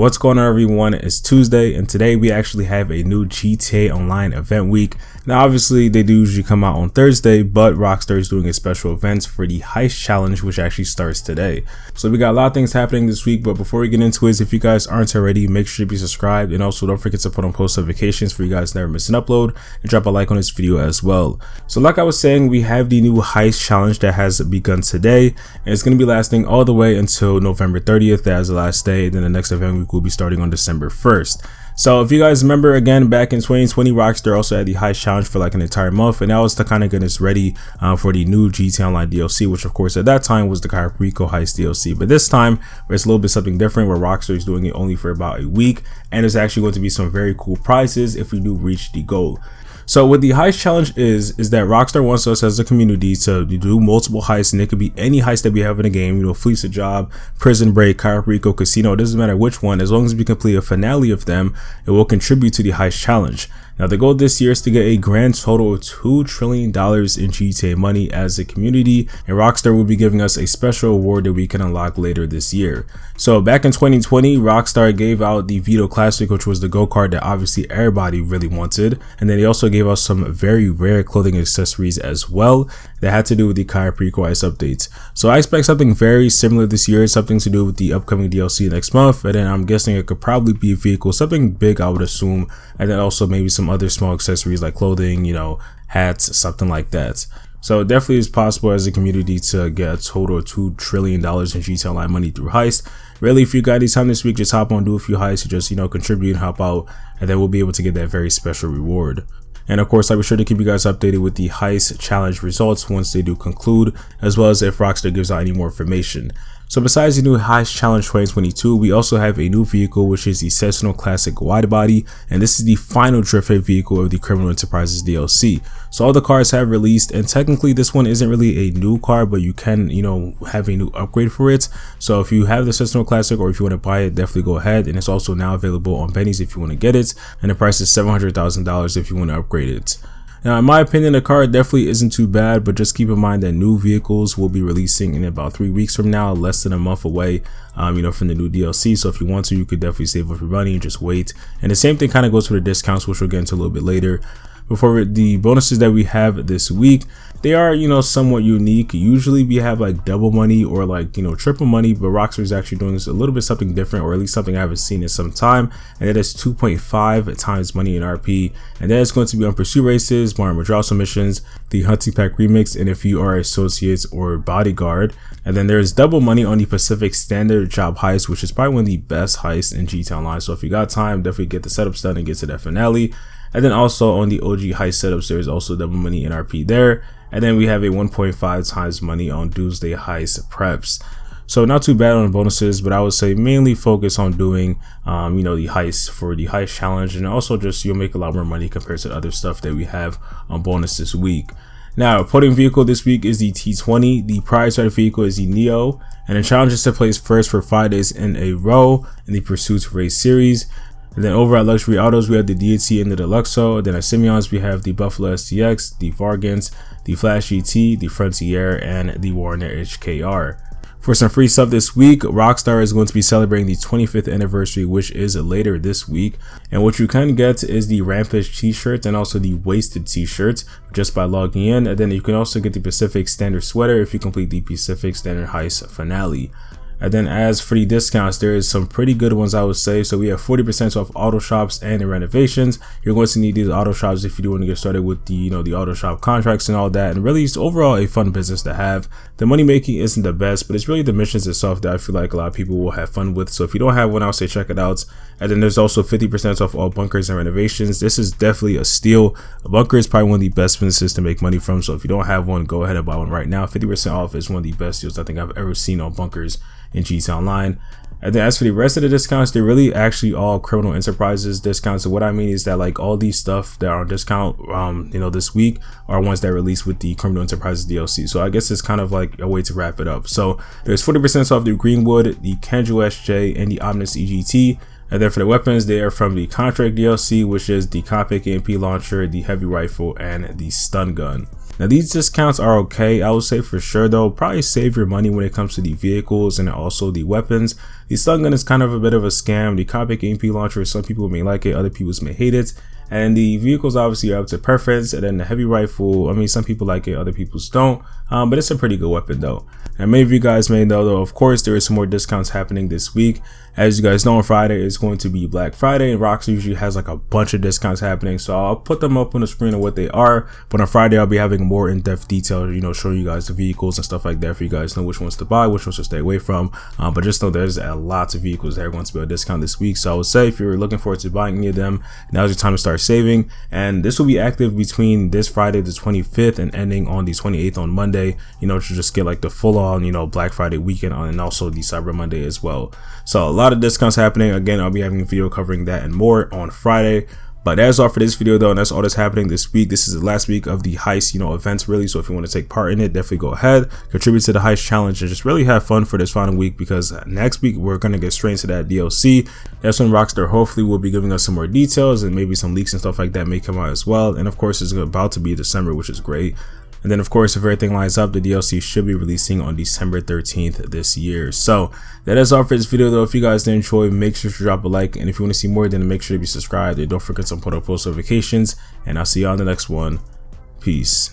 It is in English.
What's going on, everyone? It's Tuesday, and today we actually have a new GTA Online event week. Now obviously they do usually come out on Thursday, but Rockstar is doing a special event for the Heist challenge, which actually starts today. So we got a lot of things happening this week, but before we get into it, if you guys aren't already, make sure to be subscribed, and also don't forget to put on post notifications for you guys never miss an upload, and drop a like on this video as well. So like I was saying, we have the new Heist challenge that has begun today, and it's going to be lasting all the way until November 30th. That is the last day. Then the next event week will be starting on December 1st. So if you guys remember, again, back in 2020, Rockstar also had the Heist challenge for like an entire month, and that was to kind of get us ready for the new GTA Online DLC, which of course at that time was the Rico Heist DLC. But this time it's a little bit something different, where Rockstar is doing it only for about a week, and there's actually going to be some very cool prizes if we do reach the goal. So what the Heist challenge is that Rockstar wants us as a community to do multiple heists, and it could be any heist that we have in the game, you know, Fleece a Job, Prison Break, Rico, Casino, it doesn't matter which one. As long as we complete a finale of them, it will contribute to the Heist challenge. Now the goal this year is to get a grand total of $2 trillion in GTA money as a community, and Rockstar will be giving us a special award that we can unlock later this year. So back in 2020, Rockstar gave out the Vito Classic, which was the go-kart that obviously everybody really wanted, and then they also gave us some very rare clothing accessories as well that had to do with the Rico Heist updates. So I expect something very similar this year, something to do with the upcoming DLC next month, and then I'm guessing it could probably be a vehicle, something big I would assume, and then also maybe some other small accessories like clothing, you know, hats, something like that. So it definitely is possible as a community to get a total of $2 trillion in GTA Online money through Heist. Really, if you got any time this week, just hop on, do a few heists, just, you know, contribute and help out, and then we'll be able to get that very special reward. And of course, I'll be sure to keep you guys updated with the Heist challenge results once they do conclude, as well as if Rockstar gives out any more information. So besides the new Heist Challenge 2022, we also have a new vehicle, which is the Sentinel Classic Widebody, and this is the final drift vehicle of the Criminal Enterprises DLC. So all the cars have released, and technically this one isn't really a new car, but you can, you know, have a new upgrade for it. So if you have the Sentinel Classic, or if you want to buy it, definitely go ahead, and it's also now available on Benny's if you want to get it, and the price is $700,000 if you want to upgrade it. Now, in my opinion, the car definitely isn't too bad, but just keep in mind that new vehicles will be releasing in about 3 weeks from now, less than a month away, you know, from the new DLC. So if you want to, you could definitely save up your money and just wait. And the same thing kind of goes for the discounts, which we'll get into a little bit later. Before the bonuses that we have this week, they are, you know, somewhat unique. Usually we have like double money or like, you know, triple money, but Rockstar is actually doing this a little bit something different, or at least something I haven't seen in some time, and that is 2.5 times money in RP, and that is going to be on pursuit races, Martin Madrazo missions, the Hunting Pack remix, and if you are associates or bodyguard. And then there's double money on the Pacific Standard Job Heist, which is probably one of the best heists in GTA Online. So if you got time, definitely get the setups done and get to that finale. And then also on the OG Heist setups, there's also double money in RP there. And then we have a 1.5 times money on Doomsday Heist preps. So not too bad on the bonuses, but I would say mainly focus on doing, you know, the heist for the Heist challenge, and also just you'll make a lot more money compared to the other stuff that we have on bonus this week. Now, podium vehicle this week is the T20. The prize for the vehicle is the Neo, and the challenge is to place first for 5 days in a row in the Pursuit Race series. And then over at Luxury Autos, we have the DT and the Deluxo. Then at Simeon's, we have the Buffalo STX, the Vargans, the Flash GT, the Frontier, and the Warner HKR. For some free stuff this week, Rockstar is going to be celebrating the 25th anniversary, which is later this week. And what you can get is the Rampage t-shirt and also the Wasted t-shirt just by logging in. And then you can also get the Pacific Standard sweater if you complete the Pacific Standard Heist finale. And then as for the discounts, there is some pretty good ones, I would say. So we have 40% off auto shops and the renovations. You're going to need these auto shops if you do want to get started with the, you know, the auto shop contracts and all that. And really, it's overall a fun business to have. The money making isn't the best, but it's really the missions itself that I feel like a lot of people will have fun with. So if you don't have one, I would say check it out. And then there's also 50% off all bunkers and renovations. This is definitely a steal. A bunker is probably one of the best businesses to make money from. So if you don't have one, go ahead and buy one right now. 50% off is one of the best deals I think I've ever seen on bunkers in GTA Online. And then as for the rest of the discounts, they're really actually all Criminal Enterprises discounts. So what I mean is that like all these stuff that are on discount, you know, this week are ones that release with the Criminal Enterprises DLC. So I guess it's kind of like a way to wrap it up. So there's 40% off the Greenwood, the Kanjo SJ, and the Omnis EGT. And then for the weapons, they are from the Contract DLC, which is the Compact AMP launcher, the heavy rifle, and the stun gun. Now these discounts are okay, I would say for sure though. Probably save your money when it comes to the vehicles and also the weapons. The stun gun is kind of a bit of a scam. The compact EMP launcher, some people may like it, other people may hate it. And the vehicles obviously are up to preference. And then the heavy rifle, I mean, some people like it, other people don't. But it's a pretty good weapon though. And many of you guys may know though, of course, there is some more discounts happening this week. As you guys know, on Friday is going to be Black Friday, and Rockstar usually has like a bunch of discounts happening. So I'll put them up on the screen of what they are. But on Friday, I'll be having more in-depth detail, you know, showing you guys the vehicles and stuff like that for you guys to know which ones to buy, which ones to stay away from. But just know there's a lot of vehicles that are going to be on discount this week. So I would say if you're looking forward to buying any of them, now's your time to start saving. And this will be active between this Friday the 25th and ending on the 28th on Monday, you know, to just get like the full on, you know, Black Friday weekend on, and also the Cyber Monday as well. So a lot of discounts happening. Again, I'll be having a video covering that and more on Friday. But that's all for this video though, and that's all that's happening this week. This is the last week of the Heist, you know, events really. So if you want to take part in it, definitely go ahead, contribute to the Heist challenge, and just really have fun for this final week, because next week we're going to get straight into that DLC. That's when Rockstar hopefully will be giving us some more details, and maybe some leaks and stuff like that may come out as well. And of course, it's about to be December, which is great. And then of course, if everything lines up, the DLC should be releasing on December 13th this year. So that is all for this video though. If you guys did enjoy, make sure to drop a like. And if you want to see more, then make sure to be subscribed. And don't forget to put up post notifications. And I'll see you on the next one. Peace.